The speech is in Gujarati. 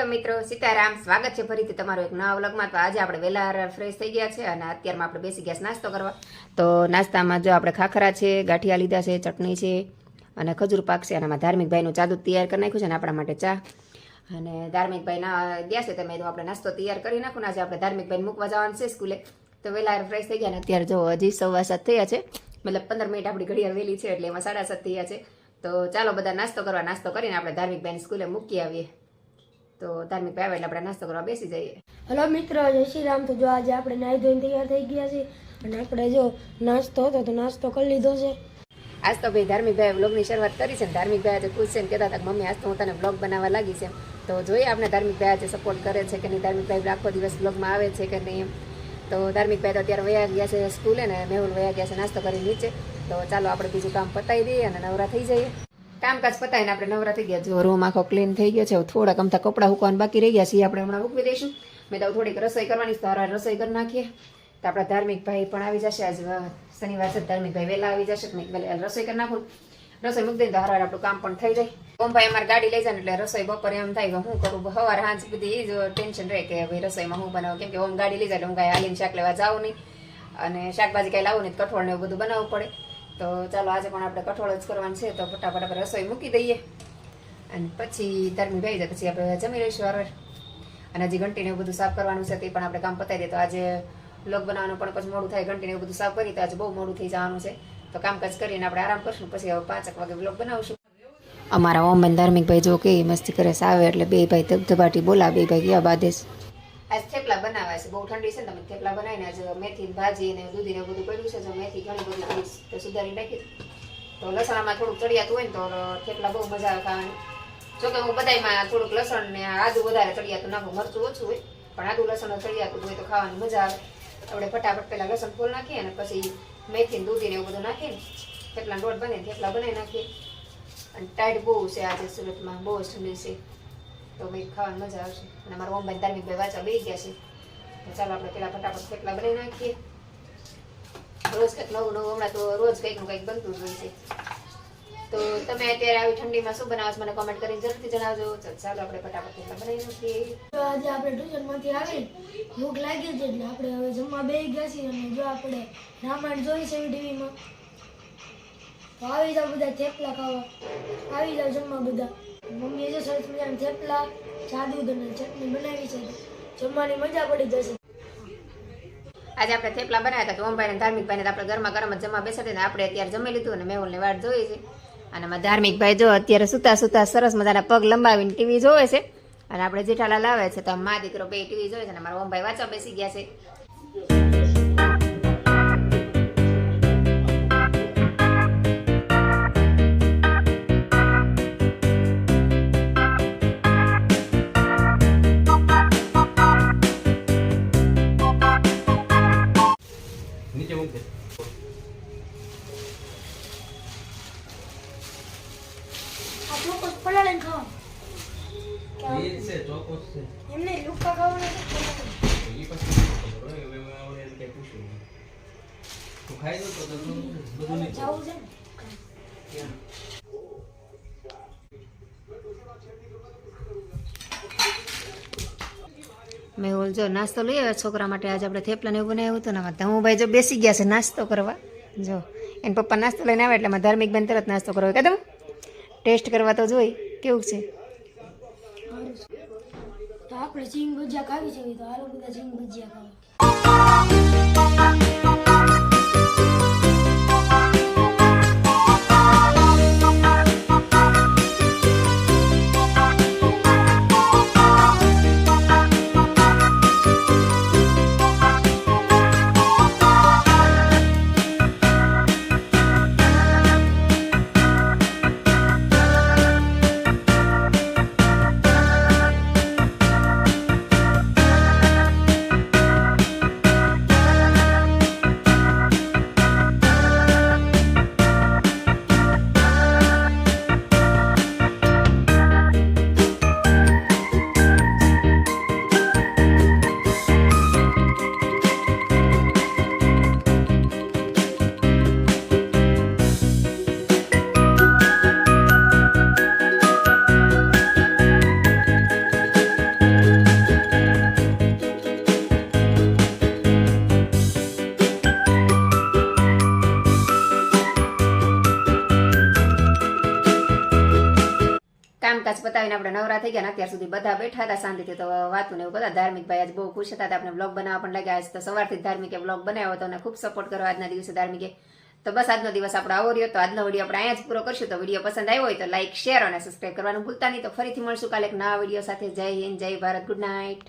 હેલો મિત્રો, સીતારામ. સ્વાગત છે ફરીથી તમારો એક નવા વ્લોગમાં. તો આજે આપણે વહેલા ફ્રેશ થઈ ગયા છે અને અત્યારમાં આપણે બેસી ગયા નાસ્તો કરવા. તો નાસ્તામાં જો આપણે ખાખરા છે, ગાંઠિયા લીધા છે, ચટણી છે અને ખજૂર પાક છે. અને આમાં ધાર્મિકભાઈનું ચાદુ તૈયાર કરી નાખ્યું છે ને આપણા માટે ચા. અને ધાર્મિકભાઈ ના ગયા છે તમે તો આપણે નાસ્તો તૈયાર કરી નાખું ને આજે આપણે ધાર્મિકભાઈને મૂકવા જવાનું છે સ્કૂલે. તો વહેલા ફ્રેશ થઈ ગયા ને અત્યારે જો હજી 7:15 થયા છે, મતલબ 15 મિનિટ આપણી ઘડિયાળ વહેલી છે એટલે એમાં 7:30 થયા છે. તો ચાલો બધા નાસ્તો કરવા, નાસ્તો કરીને આપણે ધાર્મિકભાઈને સ્કૂલે મૂકી આવીએ. તો ધાર્મિકભાઈ આવે એટલે આપણે નાસ્તો કરવા બેસી જઈએ. હેલો મિત્રો, જય શ્રી રામ. તો જો આજે આપણે નાહી ધોઈને તૈયાર થઈ ગયા છે અને આપણે જો નાસ્તો હતો તો નાસ્તો કરી લીધો છે. આજ તો ભાઈ ધાર્મિકભાઈ વ્લોગની શરૂઆત કરી છે ને ધાર્મિકભાઈ આજે ખુશ છે ને કહેતા હતા કે મમ્મી આજ તો હું તને વ્લોગ બનાવવા લાગી છે. તો જોઈએ આપણે ધાર્મિકભાઈ આજે સપોર્ટ કરે છે કે નહીં, ધાર્મિકભાઈ આખો દિવસ વ્લોગમાં આવે છે કે નહીં. તો ધાર્મિકભાઈ તો અત્યારે વયા ગયા છે સ્કૂલે ને મેહુલ વયા ગયા છે નાસ્તો કરી નીચે. તો ચાલો આપણે બીજું કામ પતાવી દઈએ અને નવરા થઈ જઈએ. કામકાજ પતાવીને આપણે નવરા થઈ ગયા. જો રૂમ આખો ક્લીન થઈ ગયો છે. થોડાક અમથા કપડાં હુકવાનું બાકી રહી ગયા છે, આપણે હમણાં મૂકવી દઈશું. મેં તો થોડીક રસોઈ કરવાની છે તો રસોઈ કરી નાખીએ. તો આપણા ધાર્મિકભાઈ પણ આવી જશે. આજ શનિવાર છે, ધાર્મિકભાઈ વહેલા આવી જશે. રસોઈ કરી નાખું, રસોઈ મૂકી દઈને તો હવાર આપણું કામ પણ થઈ જાય. ઓમભાઈ અમારે ગાડી લઈ જાય ને એટલે રસોઈ બપોરે એમ થાય કે હું કરું, સવારે સાંજ બધી એ જ ટેન્શન રહે કે ભાઈ રસોઈમાં હું બનાવું. કેમ કે ઓમ ગાડી લઈ જાય એટલે હું કાંઈ હાલીને શાક લેવા જાઉં નહીં અને શાકભાજી કાંઈ લાવું નહીં, કઠોળ ને એવું બધું બનાવવું પડે. તો ચાલો આજે પણ આપણે કઠોળ જ કરવાનું છે. તો ફટાફટ આપણે રસોઈ મૂકી દઈએ અને પછી ધાર્મિકભાઈ જાય પછી આપણે જમી લઈશું હવાર. અને હજી ઘંટીને એવું બધું સાફ કરવાનું છે તે પણ આપણે કામ પતાવી દઈએ. તો આજે વ્લોગ બનાવવાનું પણ પછી મોડું થાય, ઘંટીને એવું બધું સાફ કરી તો આજે બહુ મોડું થઈ જવાનું છે. તો કામકાજ કરીને આપણે આરામ કરશું, પછી હવે 5 વાગે વ્લોગ બનાવશું. અમારા ઓમબેન ધાર્મિકભાઈ જો કે મસ્તી કરે છે, આવે એટલે બે ભાઈ ધબધબાટી બોલા, બે ભાઈ કેવા બાંધે છે. આજ થેપલા બનાવ્યા છે, બહુ ઠંડી છે ને તમે થેપલા બનાવીને આજે મેથી ભાજી ને દૂધી ને બધું પડ્યું છે. જો મેથી ઘણી બધી થોડી સુધારી નાખી. તો લસણામાં થોડુંક ચડિયાતું હોય ને તો થેપલા બહુ મજા આવે ખાવાની. જોકે હું બધામાં થોડુંક લસણ ને આદુ વધારે ચડિયાતું નાખું, મરચું ઓછું હોય પણ આદુ લસણ ચડિયાતું હોય તો ખાવાની મજા આવે. આપણે ફટાફટ પહેલાં લસણ ફૂલ નાખીએ અને પછી મેથી ને દૂધી ને એવું બધું નાખીને થેપલાનો લોટ બને થેપલા બનાવી નાખીએ. અને ટાઈટ બહુ છે આજે સુરતમાં, બહુ જ ઠંડી છે તો ભાઈ ખાવાની મજા આવશે. અને અમારા ઓમભાઈ ધાર્મિકભાઈ વાંચવા બેસી ગયા છે. તો ચાલો આપણે પેલા ફટાફટ થેપલા બનાવી નાખીએ. રોજ કંઈક નવું નવું, હમણાં તો રોજ કંઈકનું કંઈક બનતું જ હોય છે. તો તમે અત્યારે આવી ઠંડીમાં શું બનાવો છો મને કોમેન્ટ કરીને જરૂરથી જણાવજો. ચાલો આપણે ફટાફટ થેપલા બનાવી નાખીએ. તો આજે આપણે ટ્યુશનમાંથી આવી ભૂખ લાગી છે એટલે આપણે હવે જમવા બેસી ગયા છીએ. અને જો આપણે રામાયણ જોઈ છે ટીવીમાં તો આવી જાવ બધા થેપલા ખાવા, આવી જાવ જમવા બધા. મમ્મીએ જો સરસ મજાના થેપલા, જાદુ અને ચટણી બનાવી છે, જમવાની મજા પડી જશે. આજે આપણે થેપલા બનાવ્યા હતા તો ઓમભાઈ ને ધાર્મિકભાઈને આપણે ગરમા ગરમ જ જમવા બેસા ને આપણે અત્યારે જમી લીધું અને મેહુલને વાટ જોઈએ છે. અને એમાં ધાર્મિકભાઈ જો અત્યારે સુતા સુતા સરસ મજાના પગ લંબાવીને ટીવી જોવે છે અને આપણે જેઠાલાલ આવે છે તો મા દીકરો બે ટીવી જોવે છે અને મારા ઓમભાઈ વાંચવા બેસી ગયા છે. એમને લુકા ખાવાના મેહુલ જો નાસ્તો લઈ આવ્યા છોકરા માટે. આજે આપણે થેપલા ને એવું બનાવ્યું હતું ને ધમુભાઈ જો બેસી ગયા છે નાસ્તો કરવા. જો એને પપ્પા નાસ્તો લઈને આવે એટલે એમાં ધાર્મિકબેન તરત નાસ્તો કરવા કદમ ટેસ્ટ કરવા તો જોઈ કેવું છે. તો આપણે સિંગ ભજીયા ખાવી છે તો હાલો બધા સિંગ ભજીયા ખાવા. કામકાજ પતાવીને આપણે નવરા થઈ ગયા ને અત્યાર સુધી બધા બેઠા હતા શાંતિથી તો વાતું ને એવું બધા ધાર્મિક ભાઈ આજ બહુ ખુશ હતા આપણે બ્લોગ બનાવવા પણ લાગ્યા. આજ તો સવારથી જ ધાર્મિકે બ્લોગ બનાવ્યો હતો અને ખૂબ સપોર્ટ કરો આજના દિવસે ધાર્મિકે. તો બસ આજનો દિવસ આપણો આવો રહ્યો. તો આજનો વિડીયો આપણે અહીંયા જ પૂરો કરશું. તો વિડીયો પસંદ આવ્યો હોય તો લાઈક શેર અને સબસ્ક્રાઈબ કરવાનું ભૂલતા નહીં. તો ફરીથી મળશું કાલે એક નવા વિડીયો સાથે. જય હિન્દ, જય ભારત, ગુડ નાઇટ.